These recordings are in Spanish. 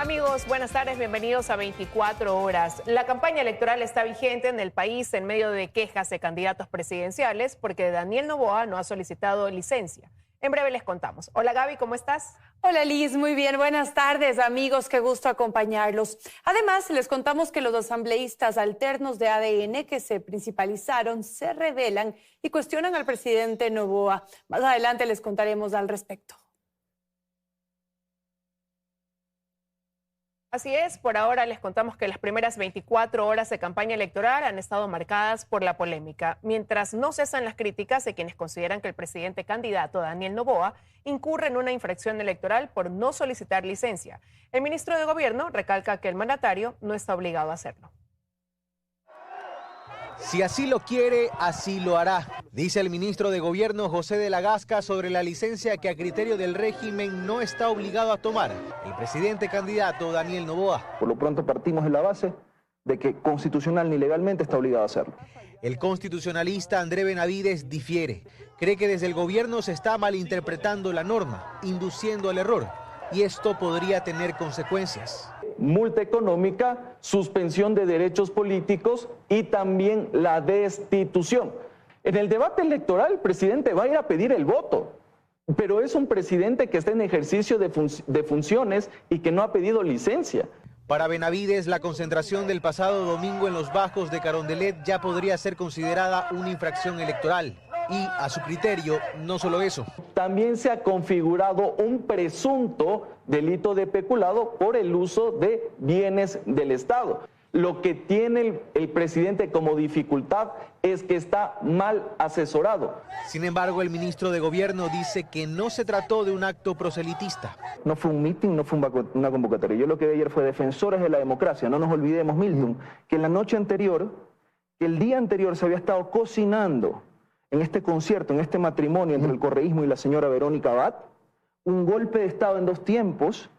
Amigos, buenas tardes, bienvenidos a 24 horas. La campaña electoral está vigente en el país en medio de quejas de candidatos presidenciales porque Daniel Noboa no ha solicitado licencia. En breve les contamos. Hola Gaby, ¿cómo estás? Hola Liz, muy bien. Buenas tardes amigos, qué gusto acompañarlos. Además, les contamos que los asambleístas alternos de ADN que se principalizaron se rebelan y cuestionan al presidente Noboa. Más adelante les contaremos al respecto. Así es, por ahora les contamos que las primeras 24 horas de campaña electoral han estado marcadas por la polémica, mientras no cesan las críticas de quienes consideran que el presidente candidato Daniel Noboa incurre en una infracción electoral por no solicitar licencia. El ministro de Gobierno recalca que el mandatario no está obligado a hacerlo. Si así lo quiere, así lo hará, dice el ministro de Gobierno José de la Gasca sobre la licencia que a criterio del régimen no está obligado a tomar el presidente candidato Daniel Noboa. Por lo pronto partimos de la base de que constitucional ni legalmente está obligado a hacerlo. El constitucionalista André Benavides difiere. Cree que desde el gobierno se está malinterpretando la norma, induciendo al error, y esto podría tener consecuencias. Multa económica, suspensión de derechos políticos y también la destitución. En el debate electoral el presidente va a ir a pedir el voto, pero es un presidente que está en ejercicio de funciones y que no ha pedido licencia. Para Benavides, la concentración del pasado domingo en los bajos de Carondelet ya podría ser considerada una infracción electoral. Y, a su criterio, no solo eso. También se ha configurado un presunto delito de peculado por el uso de bienes del Estado. Lo que tiene el presidente como dificultad es que está mal asesorado. Sin embargo, el ministro de Gobierno dice que no se trató de un acto proselitista. No fue un mitin, no fue una convocatoria. Yo lo que vi ayer fue defensores de la democracia. No nos olvidemos, Milton, que la noche anterior, que el día anterior se había estado cocinando en este concierto, en este matrimonio entre el correísmo y la señora Verónica Abad, un golpe de Estado en dos tiempos.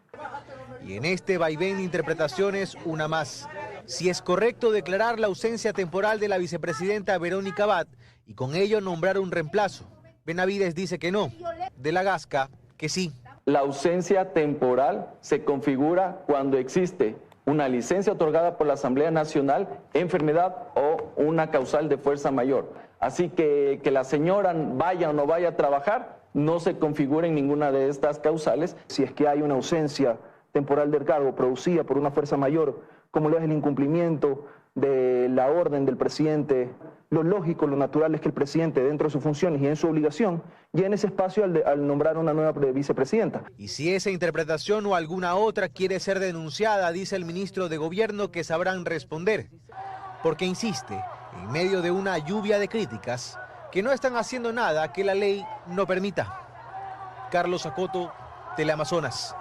Y en este vaivén de interpretaciones, una más. Si es correcto declarar la ausencia temporal de la vicepresidenta Verónica Abad y con ello nombrar un reemplazo. Benavides dice que no, de la Gasca que sí. La ausencia temporal se configura cuando existe una licencia otorgada por la Asamblea Nacional, enfermedad o una causal de fuerza mayor. Así que la señora vaya o no vaya a trabajar, no se configura en ninguna de estas causales. Si es que hay una ausencia temporal del cargo producida por una fuerza mayor, como lo es el incumplimiento de la orden del presidente, lo lógico, lo natural es que el presidente, dentro de sus funciones y en su obligación, llene ese espacio al nombrar una nueva vicepresidenta. Y si esa interpretación o alguna otra quiere ser denunciada, dice el ministro de Gobierno que sabrán responder. Porque insiste, en medio de una lluvia de críticas, que no están haciendo nada que la ley no permita. Carlos Acoto, Teleamazonas.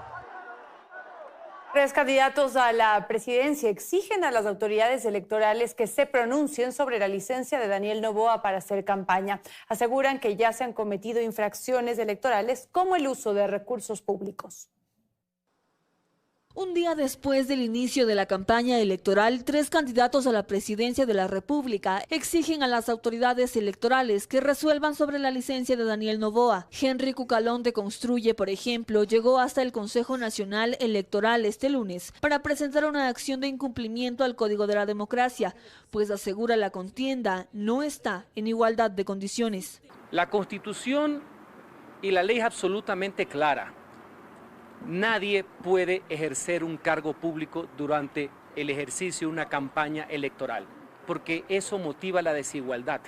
3 candidatos a la presidencia exigen a las autoridades electorales que se pronuncien sobre la licencia de Daniel Noboa para hacer campaña. Aseguran que ya se han cometido infracciones electorales como el uso de recursos públicos. Un día después del inicio de la campaña electoral, 3 candidatos a la presidencia de la República exigen a las autoridades electorales que resuelvan sobre la licencia de Daniel Noboa. Henry Cucalón de Construye, por ejemplo, llegó hasta el Consejo Nacional Electoral este lunes para presentar una acción de incumplimiento al Código de la Democracia, pues asegura la contienda no está en igualdad de condiciones. La Constitución y la ley es absolutamente clara. Nadie puede ejercer un cargo público durante el ejercicio de una campaña electoral, porque eso motiva la desigualdad,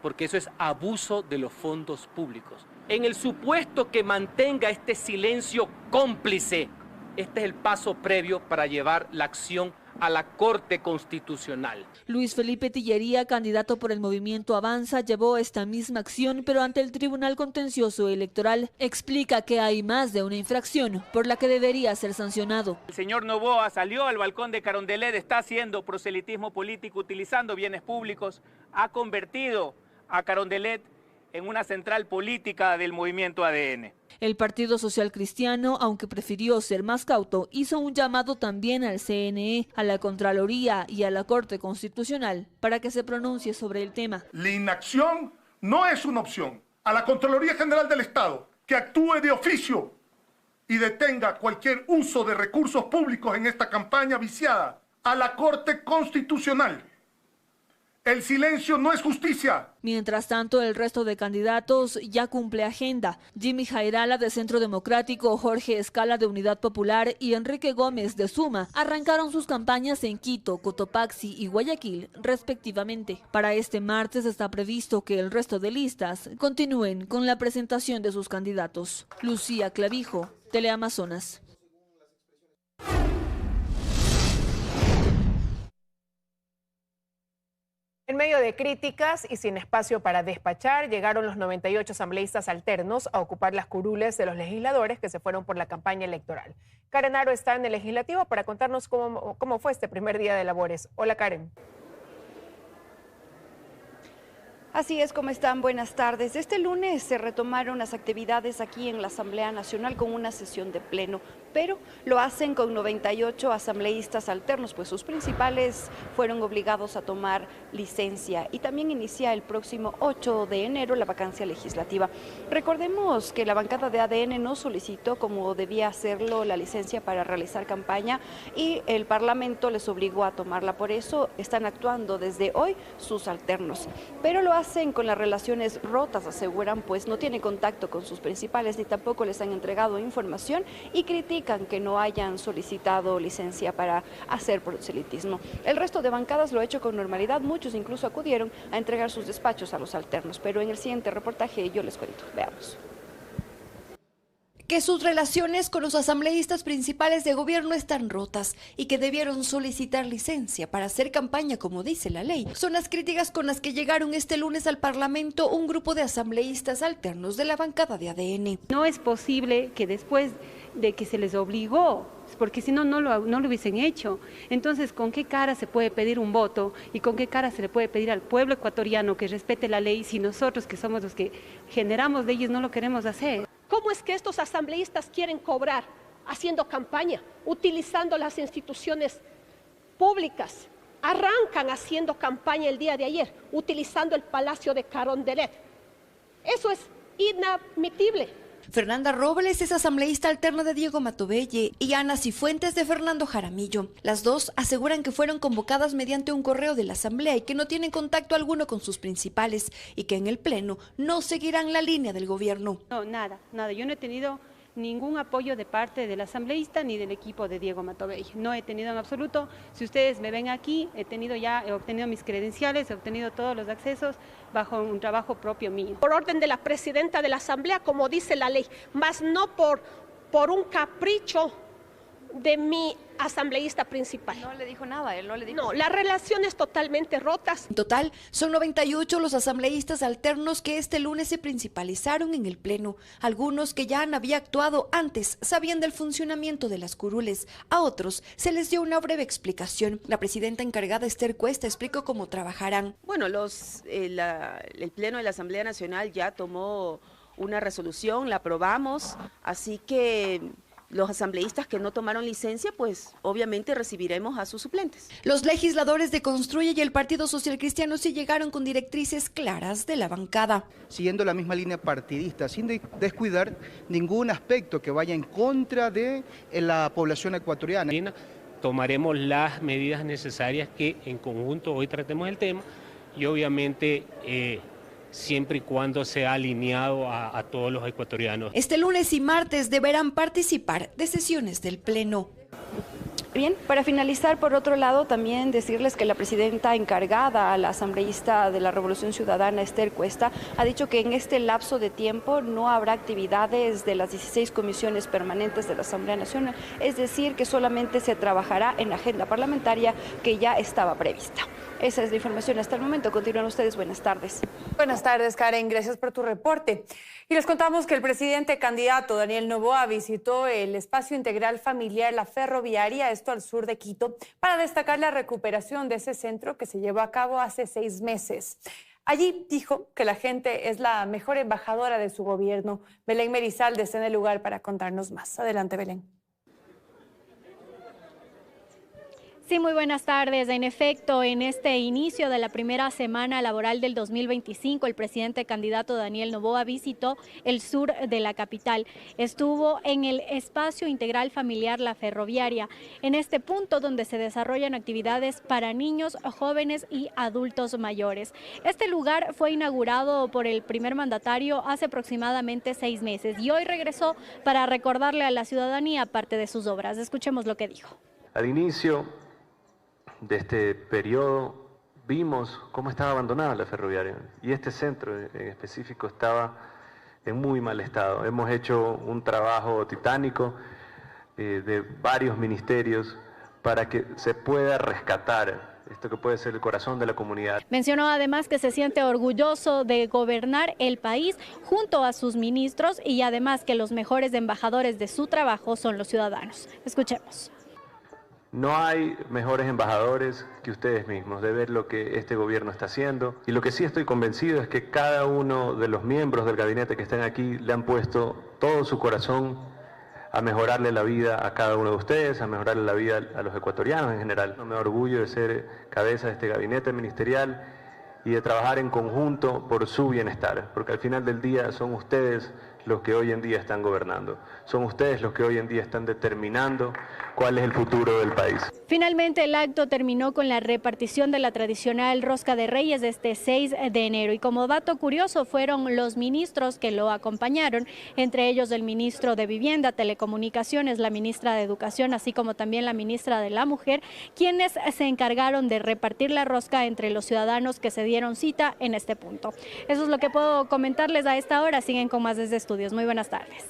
porque eso es abuso de los fondos públicos. En el supuesto que mantenga este silencio cómplice, este es el paso previo para llevar la acción a la Corte Constitucional. Luis Felipe Tillería, candidato por el Movimiento Avanza, llevó esta misma acción, pero ante el Tribunal Contencioso Electoral explica que hay más de una infracción por la que debería ser sancionado. El señor Noboa salió al balcón de Carondelet, está haciendo proselitismo político utilizando bienes públicos, ha convertido a Carondelet en una central política del movimiento ADN. El Partido Social Cristiano, aunque prefirió ser más cauto, hizo un llamado también al CNE, a la Contraloría y a la Corte Constitucional para que se pronuncie sobre el tema. La inacción no es una opción. A la Contraloría General del Estado, que actúe de oficio y detenga cualquier uso de recursos públicos en esta campaña viciada a la Corte Constitucional. El silencio no es justicia. Mientras tanto, el resto de candidatos ya cumple agenda. Jimmy Jairala de Centro Democrático, Jorge Escala de Unidad Popular y Enrique Gómez de Suma arrancaron sus campañas en Quito, Cotopaxi y Guayaquil, respectivamente. Para este martes está previsto que el resto de listas continúen con la presentación de sus candidatos. Lucía Clavijo, Teleamazonas. En medio de críticas y sin espacio para despachar, llegaron los 98 asambleístas alternos a ocupar las curules de los legisladores que se fueron por la campaña electoral. Karen Aro está en el Legislativo para contarnos cómo fue este primer día de labores. Hola, Karen. Así es, ¿cómo están? Buenas tardes. Este lunes se retomaron las actividades aquí en la Asamblea Nacional con una sesión de pleno, pero lo hacen con 98 asambleístas alternos, pues sus principales fueron obligados a tomar licencia y también inicia el próximo 8 de enero la vacancia legislativa. Recordemos que la bancada de ADN no solicitó, como debía hacerlo, la licencia para realizar campaña y el Parlamento les obligó a tomarla. Por eso están actuando desde hoy sus alternos, pero lo hacen con las relaciones rotas, aseguran, pues no tienen contacto con sus principales ni tampoco les han entregado información y critican que no hayan solicitado licencia para hacer proselitismo. El resto de bancadas lo ha hecho con normalidad, muchos incluso acudieron a entregar sus despachos a los alternos, pero en el siguiente reportaje yo les cuento. Veamos. Que sus relaciones con los asambleístas principales de gobierno están rotas y que debieron solicitar licencia para hacer campaña como dice la ley. Son las críticas con las que llegaron este lunes al Parlamento un grupo de asambleístas alternos de la bancada de ADN. No es posible que después de que se les obligó, porque si no, no lo hubiesen hecho. Entonces, ¿con qué cara se puede pedir un voto y con qué cara se le puede pedir al pueblo ecuatoriano que respete la ley si nosotros, que somos los que generamos leyes, no lo queremos hacer? ¿Cómo es que estos asambleístas quieren cobrar haciendo campaña, utilizando las instituciones públicas? Arrancan haciendo campaña el día de ayer, utilizando el Palacio de Carondelet. Eso es inadmitible. Fernanda Robles es asambleísta alterna de Diego Matobelle y Ana Cifuentes de Fernando Jaramillo. Las dos aseguran que fueron convocadas mediante un correo de la asamblea y que no tienen contacto alguno con sus principales y que en el pleno no seguirán la línea del gobierno. No, nada. Yo no he tenido ningún apoyo de parte del asambleísta ni del equipo de Diego Matobelle. No he tenido en absoluto. Si ustedes me ven aquí, he obtenido mis credenciales, he obtenido todos los accesos bajo un trabajo propio mío. Por orden de la presidenta de la Asamblea, como dice la ley, más no por un capricho de mi asambleísta principal. No le dijo nada, él no le dijo. No, las relaciones totalmente rotas. En total, son 98 los asambleístas alternos que este lunes se principalizaron en el pleno. Algunos que ya habían actuado antes sabían del funcionamiento de las curules. A otros se les dio una breve explicación. La presidenta encargada, Esther Cuesta, explicó cómo trabajarán. Bueno, el pleno de la Asamblea Nacional ya tomó una resolución, la aprobamos, así que los asambleístas que no tomaron licencia, pues obviamente recibiremos a sus suplentes. Los legisladores de Construye y el Partido Social Cristiano sí llegaron con directrices claras de la bancada. Siguiendo la misma línea partidista, sin descuidar ningún aspecto que vaya en contra de la población ecuatoriana. Tomaremos las medidas necesarias que en conjunto hoy tratemos el tema y obviamente siempre y cuando sea alineado a todos los ecuatorianos. Este lunes y martes deberán participar de sesiones del Pleno. Bien, para finalizar, por otro lado, también decirles que la presidenta encargada, la asambleísta de la Revolución Ciudadana, Esther Cuesta, ha dicho que en este lapso de tiempo no habrá actividades de las 16 comisiones permanentes de la Asamblea Nacional, es decir, que solamente se trabajará en la agenda parlamentaria que ya estaba prevista. Esa es la información hasta el momento. Continúan ustedes. Buenas tardes. Buenas tardes, Karen. Gracias por tu reporte. Y les contamos que el presidente candidato Daniel Noboa visitó el espacio integral familiar La Ferroviaria, esto al sur de Quito, para destacar la recuperación de ese centro que se llevó a cabo hace 6 meses. Allí dijo que la gente es la mejor embajadora de su gobierno. Belén Merizalde está en el lugar para contarnos más. Adelante, Belén. Sí, muy buenas tardes. En efecto, en este inicio de la primera semana laboral del 2025, el presidente candidato Daniel Noboa visitó el sur de la capital. Estuvo en el espacio integral familiar La Ferroviaria, en este punto donde se desarrollan actividades para niños, jóvenes y adultos mayores. Este lugar fue inaugurado por el primer mandatario hace aproximadamente 6 meses y hoy regresó para recordarle a la ciudadanía parte de sus obras. Escuchemos lo que dijo. Al inicio de este periodo vimos cómo estaba abandonada la ferroviaria y este centro en específico estaba en muy mal estado. Hemos hecho un trabajo titánico de varios ministerios para que se pueda rescatar esto que puede ser el corazón de la comunidad. Mencionó además que se siente orgulloso de gobernar el país junto a sus ministros y además que los mejores embajadores de su trabajo son los ciudadanos. Escuchemos. No hay mejores embajadores que ustedes mismos de ver lo que este gobierno está haciendo, y lo que sí estoy convencido es que cada uno de los miembros del gabinete que están aquí le han puesto todo su corazón a mejorarle la vida a cada uno de ustedes, a mejorarle la vida a los ecuatorianos en general. Me orgullo de ser cabeza de este gabinete ministerial y de trabajar en conjunto por su bienestar, porque al final del día son ustedes los que hoy en día están gobernando. Son ustedes los que hoy en día están determinando cuál es el futuro del país. Finalmente, el acto terminó con la repartición de la tradicional rosca de Reyes de este 6 de enero. Y como dato curioso, fueron los ministros que lo acompañaron, entre ellos el ministro de Vivienda, Telecomunicaciones, la ministra de Educación, así como también la ministra de la Mujer, quienes se encargaron de repartir la rosca entre los ciudadanos que se dieron cita en este punto. Eso es lo que puedo comentarles a esta hora. Siguen con más desde Estudios. Muy buenas tardes.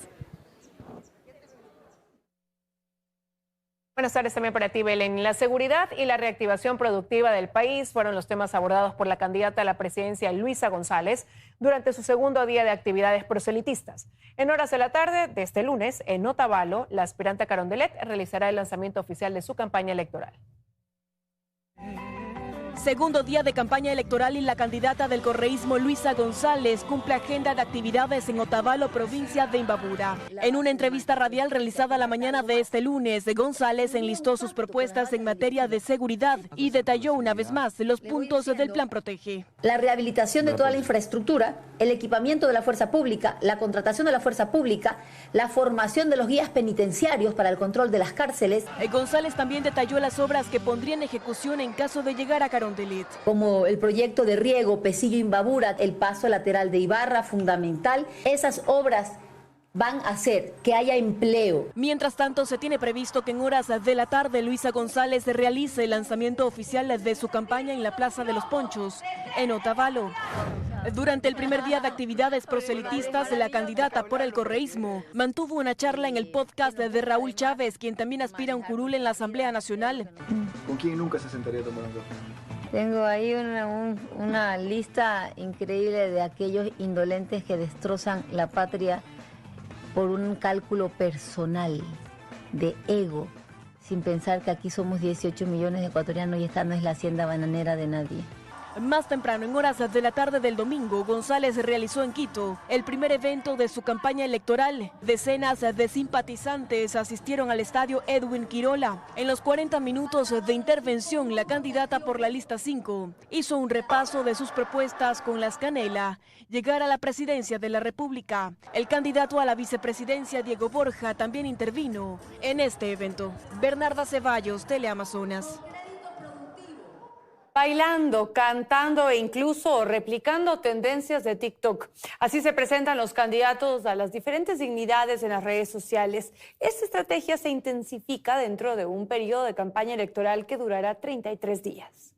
Buenas tardes también para ti, Belén. La seguridad y la reactivación productiva del país fueron los temas abordados por la candidata a la presidencia, Luisa González, durante su segundo día de actividades proselitistas. En horas de la tarde de este lunes, en Otavalo, la aspirante a Carondelet realizará el lanzamiento oficial de su campaña electoral. Segundo día de campaña electoral y la candidata del correísmo Luisa González cumple agenda de actividades en Otavalo, provincia de Imbabura. En una entrevista radial realizada la mañana de este lunes, González enlistó sus propuestas en materia de seguridad y detalló una vez más los puntos del Plan Protege. La rehabilitación de toda la infraestructura, el equipamiento de la fuerza pública, la contratación de la fuerza pública, la formación de los guías penitenciarios para el control de las cárceles. González también detalló las obras que pondría en ejecución en caso de llegar a Carondelet. Como el proyecto de riego Pesillo-Imbabura, el paso lateral de Ibarra, fundamental. Esas obras van a hacer que haya empleo. Mientras tanto, se tiene previsto que en horas de la tarde Luisa González realice el lanzamiento oficial de su campaña en la Plaza de los Ponchos, en Otavalo. Durante el primer día de actividades proselitistas, la candidata por el correísmo mantuvo una charla en el podcast de Raúl Chávez, quien también aspira a un curul en la Asamblea Nacional. ¿Con quién nunca se sentaría a tomar un café? Tengo ahí una lista increíble de aquellos indolentes que destrozan la patria por un cálculo personal, de ego, sin pensar que aquí somos 18 millones de ecuatorianos y esta no es la hacienda bananera de nadie. Más temprano, en horas de la tarde del domingo, González realizó en Quito el primer evento de su campaña electoral. Decenas de simpatizantes asistieron al estadio Edwin Quirola. En los 40 minutos de intervención, la candidata por la lista 5 hizo un repaso de sus propuestas con las canela, llegar a la presidencia de la República. El candidato a la vicepresidencia, Diego Borja, también intervino en este evento. Bernarda Ceballos, Teleamazonas. Bailando, cantando e incluso replicando tendencias de TikTok. Así se presentan los candidatos a las diferentes dignidades en las redes sociales. Esta estrategia se intensifica dentro de un periodo de campaña electoral que durará 33 días.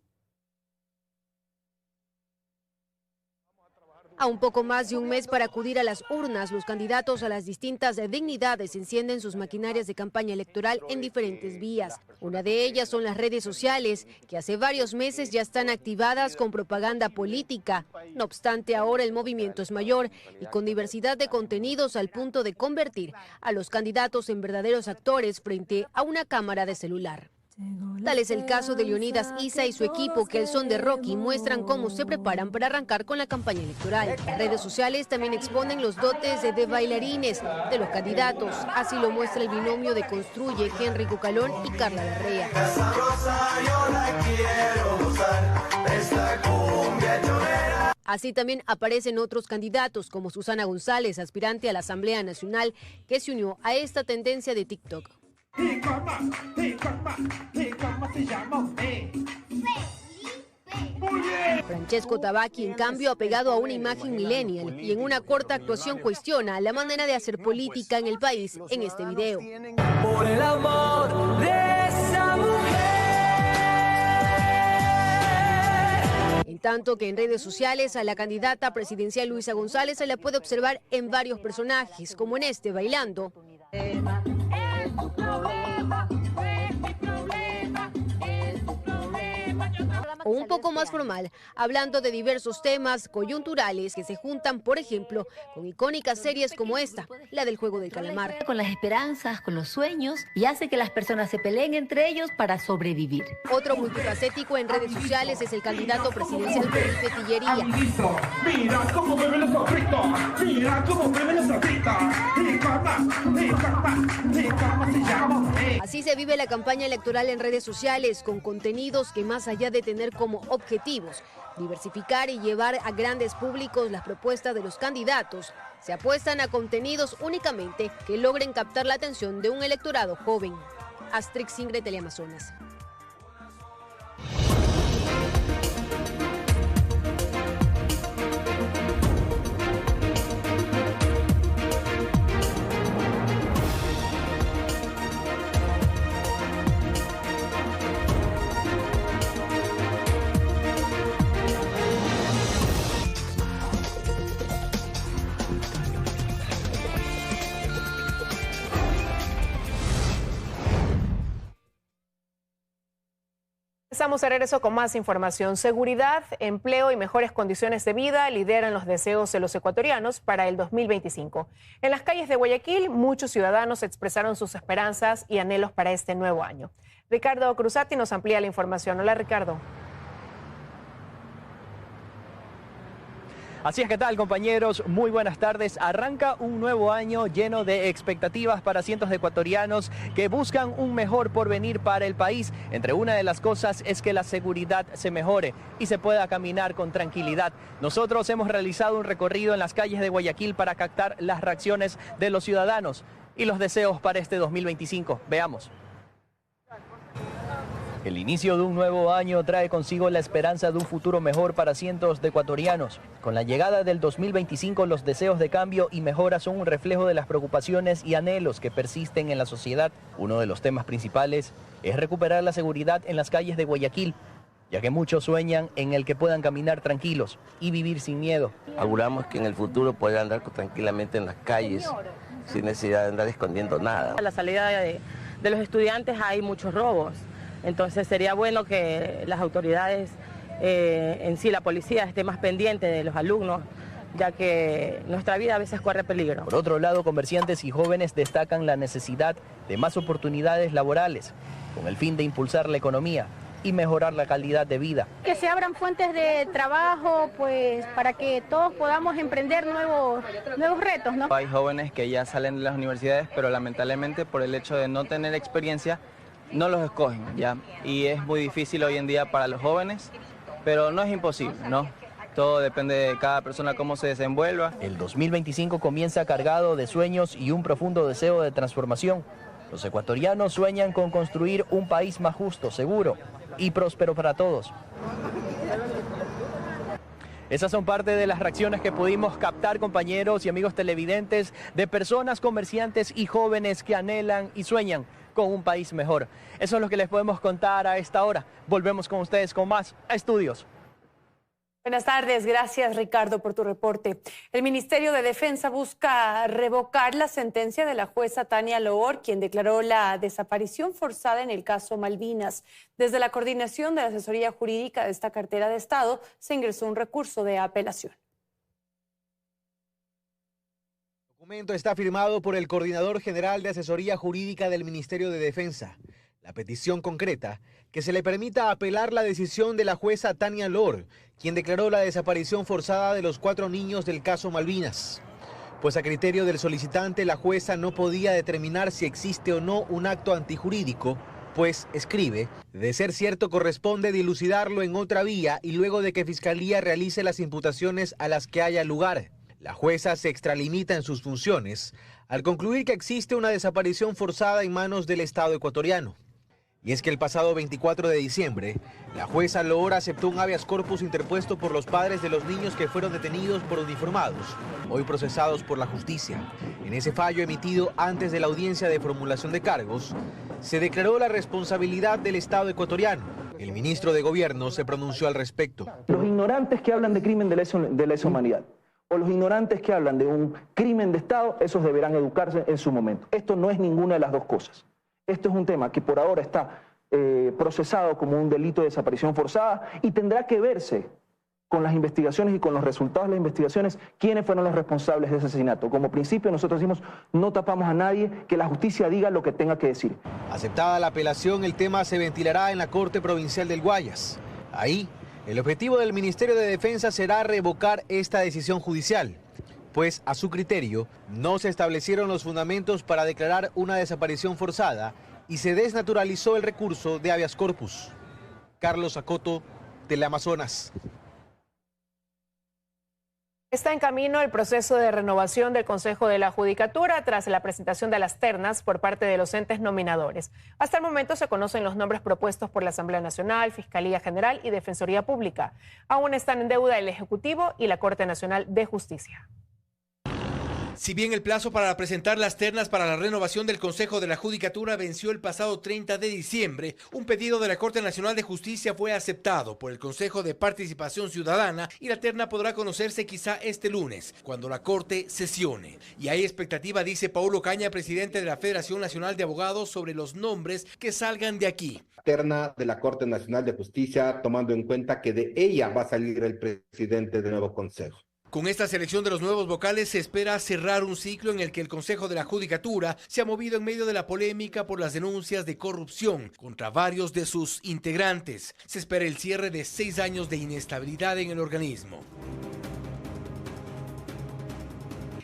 A un poco más de un mes para acudir a las urnas, los candidatos a las distintas dignidades encienden sus maquinarias de campaña electoral en diferentes vías. Una de ellas son las redes sociales, que hace varios meses ya están activadas con propaganda política. No obstante, ahora el movimiento es mayor y con diversidad de contenidos al punto de convertir a los candidatos en verdaderos actores frente a una cámara de celular. Tal es el caso de Leonidas Isa y su equipo, que al son de Rocky muestran cómo se preparan para arrancar con la campaña electoral. Las redes sociales también exponen los dotes de bailarines de los candidatos. Así lo muestra el binomio de Construye, Henry Cucalón y Carla Larrea. Así también aparecen otros candidatos, como Susana González, aspirante a la Asamblea Nacional, que se unió a esta tendencia de TikTok. Francesco Tabacchi, en cambio, ha pegado a una imagen millennial y en una corta actuación cuestiona la manera de hacer política en el país en este video. Por el amor de esa mujer. En tanto que en redes sociales a la candidata presidencial Luisa González se la puede observar en varios personajes, como en este, bailando. O un poco más formal, hablando de diversos temas coyunturales que se juntan, por ejemplo, con icónicas series como esta, la del Juego del Calamar. Con las esperanzas, con los sueños, y hace que las personas se peleen entre ellos para sobrevivir. Otro multifacético en redes sociales es el candidato presidencial Felipe Tillería. Mira cómo bebe los sofritos, mira cómo bebe los sofritos. Así se vive la campaña electoral en redes sociales, con contenidos que, más allá de tener como objetivos diversificar y llevar a grandes públicos las propuestas de los candidatos, se apuestan a contenidos únicamente que logren captar la atención de un electorado joven. Astrix Singre, Teleamazonas. Estamos de regreso con más información. Seguridad, empleo y mejores condiciones de vida lideran los deseos de los ecuatorianos para el 2025. En las calles de Guayaquil, muchos ciudadanos expresaron sus esperanzas y anhelos para este nuevo año. Ricardo Cruzati nos amplía la información. Hola, Ricardo. Así es, ¿qué tal, compañeros? Muy buenas tardes. Arranca un nuevo año lleno de expectativas para cientos de ecuatorianos que buscan un mejor porvenir para el país. Entre una de las cosas es que la seguridad se mejore y se pueda caminar con tranquilidad. Nosotros hemos realizado un recorrido en las calles de Guayaquil para captar las reacciones de los ciudadanos y los deseos para este 2025. Veamos. El inicio de un nuevo año trae consigo la esperanza de un futuro mejor para cientos de ecuatorianos. Con la llegada del 2025, los deseos de cambio y mejora son un reflejo de las preocupaciones y anhelos que persisten en la sociedad. Uno de los temas principales es recuperar la seguridad en las calles de Guayaquil, ya que muchos sueñan en el que puedan caminar tranquilos y vivir sin miedo. Auguramos que en el futuro puedan andar tranquilamente en las calles, sin necesidad de andar escondiendo nada. A la salida de los estudiantes hay muchos robos. Entonces sería bueno que las autoridades, en sí la policía, esté más pendiente de los alumnos, ya que nuestra vida a veces corre peligro. Por otro lado, comerciantes y jóvenes destacan la necesidad de más oportunidades laborales, con el fin de impulsar la economía y mejorar la calidad de vida. Que se abran fuentes de trabajo, pues, para que todos podamos emprender nuevos retos, ¿no? Hay jóvenes que ya salen de las universidades, pero lamentablemente por el hecho de no tener experiencia, no los escogen, ¿ya? Y es muy difícil hoy en día para los jóvenes, pero no es imposible, ¿no? Todo depende de cada persona cómo se desenvuelva. El 2025 comienza cargado de sueños y un profundo deseo de transformación. Los ecuatorianos sueñan con construir un país más justo, seguro y próspero para todos. Esas son parte de las reacciones que pudimos captar, compañeros y amigos televidentes, de personas, comerciantes y jóvenes que anhelan y sueñan con un país mejor. Eso es lo que les podemos contar a esta hora. Volvemos con ustedes con más a Estudios. Buenas tardes, gracias Ricardo por tu reporte. El Ministerio de Defensa busca revocar la sentencia de la jueza Tania Loor, quien declaró la desaparición forzada en el caso Malvinas. Desde la coordinación de la asesoría jurídica de esta cartera de Estado se ingresó un recurso de apelación. El documento está firmado por el coordinador general de asesoría jurídica del Ministerio de Defensa. La petición concreta que se le permita apelar la decisión de la jueza Tania Lor, quien declaró la desaparición forzada de los 4 niños del caso Malvinas. Pues a criterio del solicitante, la jueza no podía determinar si existe o no un acto antijurídico, pues, escribe, de ser cierto corresponde dilucidarlo en otra vía y luego de que Fiscalía realice las imputaciones a las que haya lugar. La jueza se extralimita en sus funciones al concluir que existe una desaparición forzada en manos del Estado ecuatoriano. Y es que el pasado 24 de diciembre, la jueza Lor aceptó un habeas corpus interpuesto por los padres de los niños que fueron detenidos por uniformados, hoy procesados por la justicia. En ese fallo emitido antes de la audiencia de formulación de cargos, se declaró la responsabilidad del Estado ecuatoriano. El ministro de Gobierno se pronunció al respecto. Los ignorantes que hablan de crimen de lesa humanidad o los ignorantes que hablan de un crimen de Estado, esos deberán educarse en su momento. Esto no es ninguna de las dos cosas. Esto es un tema que por ahora está procesado como un delito de desaparición forzada y tendrá que verse con las investigaciones y con los resultados de las investigaciones quiénes fueron los responsables de ese asesinato. Como principio nosotros decimos, no tapamos a nadie, que la justicia diga lo que tenga que decir. Aceptada la apelación, el tema se ventilará en la Corte Provincial del Guayas. Ahí, el objetivo del Ministerio de Defensa será revocar esta decisión judicial, pues a su criterio no se establecieron los fundamentos para declarar una desaparición forzada y se desnaturalizó el recurso de habeas corpus. Carlos Acoto, Teleamazonas. Está en camino el proceso de renovación del Consejo de la Judicatura tras la presentación de las ternas por parte de los entes nominadores. Hasta el momento se conocen los nombres propuestos por la Asamblea Nacional, Fiscalía General y Defensoría Pública. Aún están en deuda el Ejecutivo y la Corte Nacional de Justicia. Si bien el plazo para presentar las ternas para la renovación del Consejo de la Judicatura venció el pasado 30 de diciembre, un pedido de la Corte Nacional de Justicia fue aceptado por el Consejo de Participación Ciudadana y la terna podrá conocerse quizá este lunes, cuando la Corte sesione. Y hay expectativa, dice Paulo Caña, presidente de la Federación Nacional de Abogados, sobre los nombres que salgan de aquí. Terna de la Corte Nacional de Justicia, tomando en cuenta que de ella va a salir el presidente del nuevo Consejo. Con esta selección de los nuevos vocales se espera cerrar un ciclo en el que el Consejo de la Judicatura se ha movido en medio de la polémica por las denuncias de corrupción contra varios de sus integrantes. Se espera el cierre de 6 años de inestabilidad en el organismo.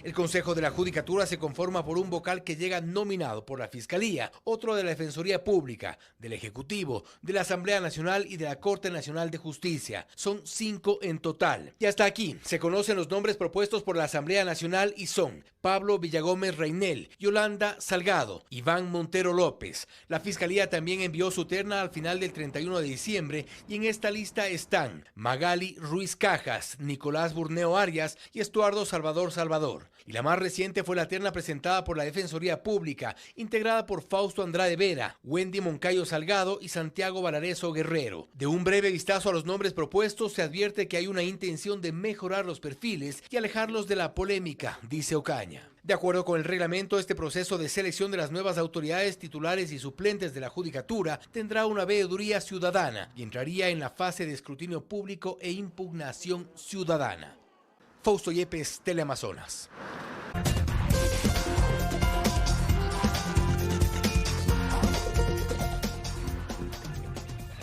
El Consejo de la Judicatura se conforma por un vocal que llega nominado por la Fiscalía, otro de la Defensoría Pública, del Ejecutivo, de la Asamblea Nacional y de la Corte Nacional de Justicia. Son 5 en total. Y hasta aquí se conocen los nombres propuestos por la Asamblea Nacional y son Pablo Villagómez Reinel, Yolanda Salgado, Iván Montero López. La Fiscalía también envió su terna al final del 31 de diciembre y en esta lista están Magali Ruiz Cajas, Nicolás Burneo Arias y Estuardo Salvador Salvador. Y la más reciente fue la terna presentada por la Defensoría Pública, integrada por Fausto Andrade Vera, Wendy Moncayo Salgado y Santiago Valareso Guerrero. De un breve vistazo a los nombres propuestos, se advierte que hay una intención de mejorar los perfiles y alejarlos de la polémica, dice Ocaña. De acuerdo con el reglamento, este proceso de selección de las nuevas autoridades titulares y suplentes de la Judicatura tendrá una veeduría ciudadana y entraría en la fase de escrutinio público e impugnación ciudadana. Fausto Yepes, Teleamazonas.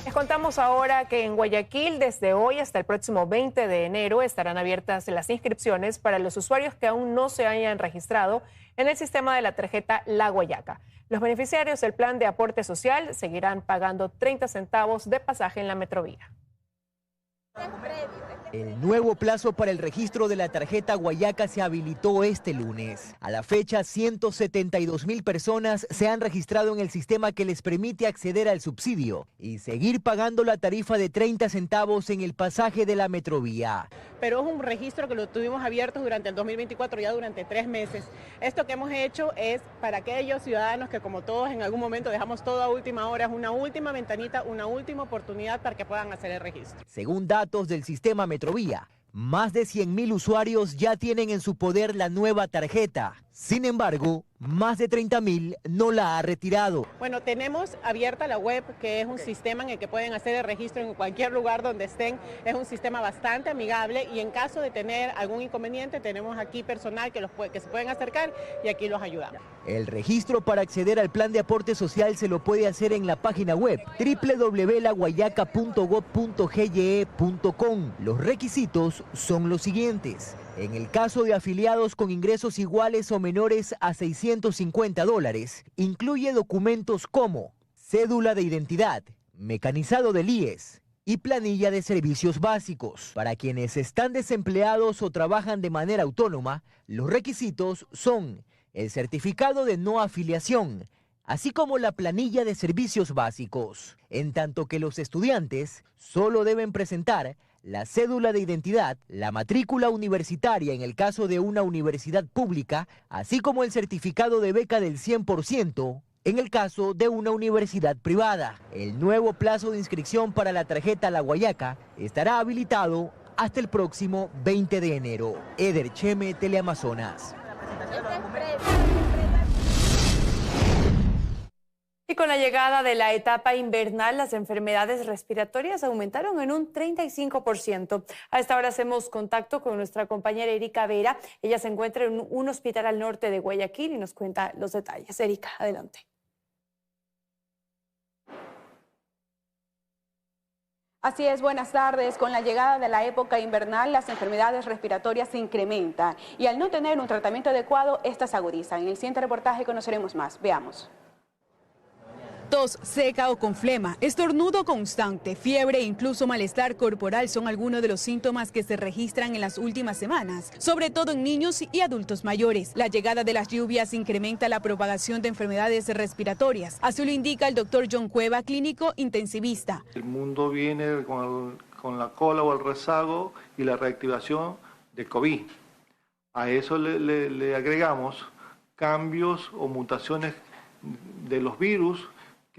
Les contamos ahora que en Guayaquil desde hoy hasta el próximo 20 de enero estarán abiertas las inscripciones para los usuarios que aún no se hayan registrado en el sistema de la tarjeta La Guayaca. Los beneficiarios del plan de aporte social seguirán pagando 30 centavos de pasaje en la Metrovía. El nuevo plazo para el registro de la tarjeta Guayaca se habilitó este lunes. A la fecha, 172,000 personas se han registrado en el sistema que les permite acceder al subsidio y seguir pagando la tarifa de 30 centavos en el pasaje de la Metrovía. Pero es un registro que lo tuvimos abierto durante el 2024, ya durante 3 meses. Esto que hemos hecho es para aquellos ciudadanos que, como todos, en algún momento dejamos todo a última hora, es una última ventanita, una última oportunidad para que puedan hacer el registro. Según datos del sistema Metrovía, más de 100,000 usuarios ya tienen en su poder la nueva tarjeta. Sin embargo, más de 30.000 no la ha retirado. Bueno, tenemos abierta la web, que es un sistema en el que pueden hacer el registro en cualquier lugar donde estén. Es un sistema bastante amigable y en caso de tener algún inconveniente, tenemos aquí personal que se pueden acercar y aquí los ayudamos. El registro para acceder al plan de aporte social se lo puede hacer en la página web www.laguayaca.gov.ge.com. Los requisitos son los siguientes. En el caso de afiliados con ingresos iguales o menores a $650, incluye documentos como cédula de identidad, mecanizado del IES y planilla de servicios básicos. Para quienes están desempleados o trabajan de manera autónoma, los requisitos son el certificado de no afiliación, así como la planilla de servicios básicos. En tanto que los estudiantes solo deben presentar la cédula de identidad, la matrícula universitaria en el caso de una universidad pública, así como el certificado de beca del 100% en el caso de una universidad privada. El nuevo plazo de inscripción para la tarjeta La Guayaca estará habilitado hasta el próximo 20 de enero. Eder Cheme, Teleamazonas. Y con la llegada de la etapa invernal, las enfermedades respiratorias aumentaron en un 35%. A esta hora hacemos contacto con nuestra compañera Erika Vera. Ella se encuentra en un hospital al norte de Guayaquil y nos cuenta los detalles. Erika, adelante. Así es, buenas tardes. Con la llegada de la época invernal, las enfermedades respiratorias se incrementan y al no tener un tratamiento adecuado, estas se agudizan. En el siguiente reportaje conoceremos más. Veamos. Tos seca o con flema, estornudo constante, fiebre e incluso malestar corporal son algunos de los síntomas que se registran en las últimas semanas, sobre todo en niños y adultos mayores. La llegada de las lluvias incrementa la propagación de enfermedades respiratorias. Así lo indica el doctor John Cueva, clínico intensivista. El mundo viene con la cola o el rezago y la reactivación de COVID. A eso le agregamos cambios o mutaciones de los virus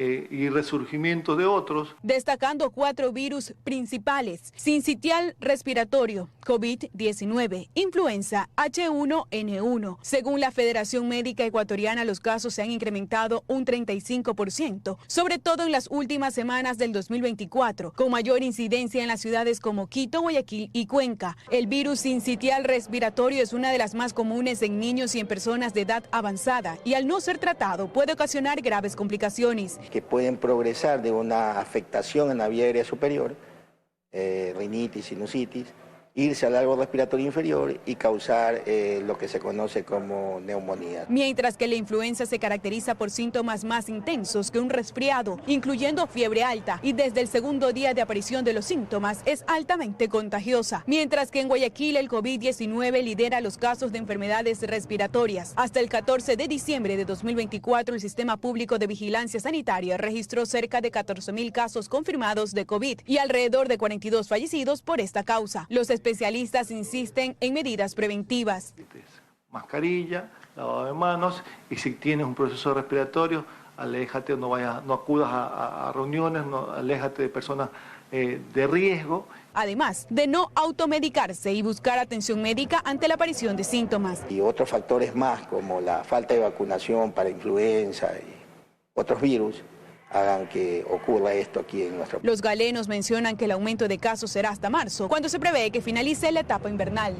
y resurgimiento de otros. Destacando 4 virus principales: sincitial respiratorio, COVID-19, influenza, H1N1. Según la Federación Médica Ecuatoriana, los casos se han incrementado un 35%, sobre todo en las últimas semanas del 2024, con mayor incidencia en las ciudades como Quito, Guayaquil y Cuenca. El virus sincitial respiratorio es una de las más comunes en niños y en personas de edad avanzada y al no ser tratado puede ocasionar graves complicaciones que pueden progresar de una afectación en la vía aérea superior, rinitis, sinusitis, irse al árbol respiratorio inferior y causar lo que se conoce como neumonía. Mientras que la influenza se caracteriza por síntomas más intensos que un resfriado, incluyendo fiebre alta, y desde el segundo día de aparición de los síntomas es altamente contagiosa. Mientras que en Guayaquil el COVID-19 lidera los casos de enfermedades respiratorias. Hasta el 14 de diciembre de 2024, el Sistema Público de Vigilancia Sanitaria registró cerca de 14.000 casos confirmados de COVID y alrededor de 42 fallecidos por esta causa. Los especialistas insisten en medidas preventivas. Mascarilla, lavado de manos, y si tienes un proceso respiratorio, aléjate, no acudas a reuniones, aléjate de personas de riesgo. Además de no automedicarse y buscar atención médica ante la aparición de síntomas. Y otros factores más, como la falta de vacunación para influenza y otros virus, hagan que ocurra esto aquí en nuestro país. Los galenos mencionan que el aumento de casos será hasta marzo, cuando se prevé que finalice la etapa invernal.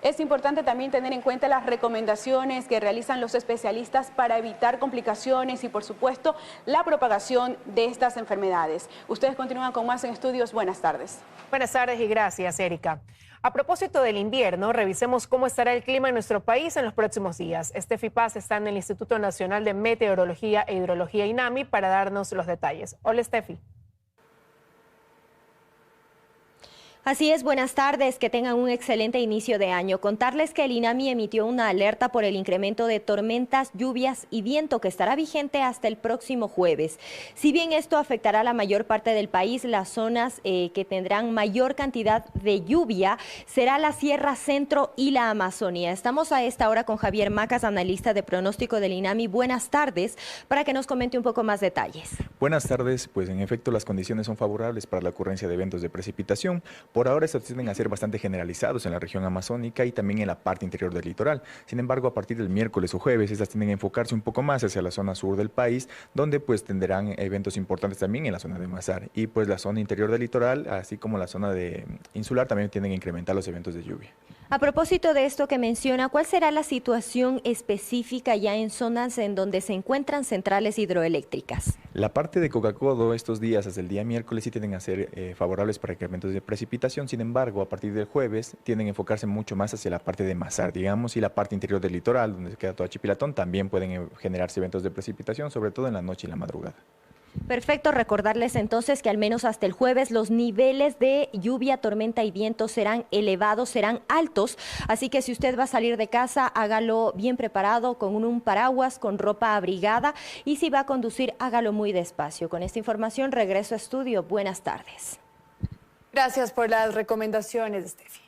Es importante también tener en cuenta las recomendaciones que realizan los especialistas para evitar complicaciones y, por supuesto, la propagación de estas enfermedades. Ustedes continúan con más en Estudios. Buenas tardes. Buenas tardes y gracias, Erika. A propósito del invierno, revisemos cómo estará el clima en nuestro país en los próximos días. Steffi Paz está en el Instituto Nacional de Meteorología e Hidrología, INAMI, para darnos los detalles. Hola, Steffi. Así es, buenas tardes, que tengan un excelente inicio de año. Contarles que el INAMI emitió una alerta por el incremento de tormentas, lluvias y viento que estará vigente hasta el próximo jueves. Si bien esto afectará a la mayor parte del país, las zonas que tendrán mayor cantidad de lluvia será la Sierra Centro y la Amazonía. Estamos a esta hora con Javier Macas, analista de pronóstico del INAMI. Buenas tardes, para que nos comente un poco más detalles. Buenas tardes, pues en efecto las condiciones son favorables para la ocurrencia de eventos de precipitación. Por ahora estos tienden a ser bastante generalizados en la región amazónica y también en la parte interior del litoral. Sin embargo, a partir del miércoles o jueves, estas tienden a enfocarse un poco más hacia la zona sur del país, donde pues tendrán eventos importantes también en la zona de Mazar. Y pues la zona interior del litoral, así como la zona de insular, también tienden a incrementar los eventos de lluvia. A propósito de esto que menciona, ¿cuál será la situación específica ya en zonas en donde se encuentran centrales hidroeléctricas? La parte de Cocacodo estos días, hasta el día miércoles, sí tienden a ser favorables para incrementos de precipitación. Sin embargo, a partir del jueves, tienden a enfocarse mucho más hacia la parte de Mazar, digamos, y la parte interior del litoral, donde se queda todo Chipilatón, también pueden generarse eventos de precipitación, sobre todo en la noche y la madrugada. Perfecto, recordarles entonces que al menos hasta el jueves los niveles de lluvia, tormenta y viento serán elevados, serán altos, así que si usted va a salir de casa, hágalo bien preparado, con un paraguas, con ropa abrigada, y si va a conducir, hágalo muy despacio. Con esta información regreso a estudio. Buenas tardes. Gracias por las recomendaciones, Steffi.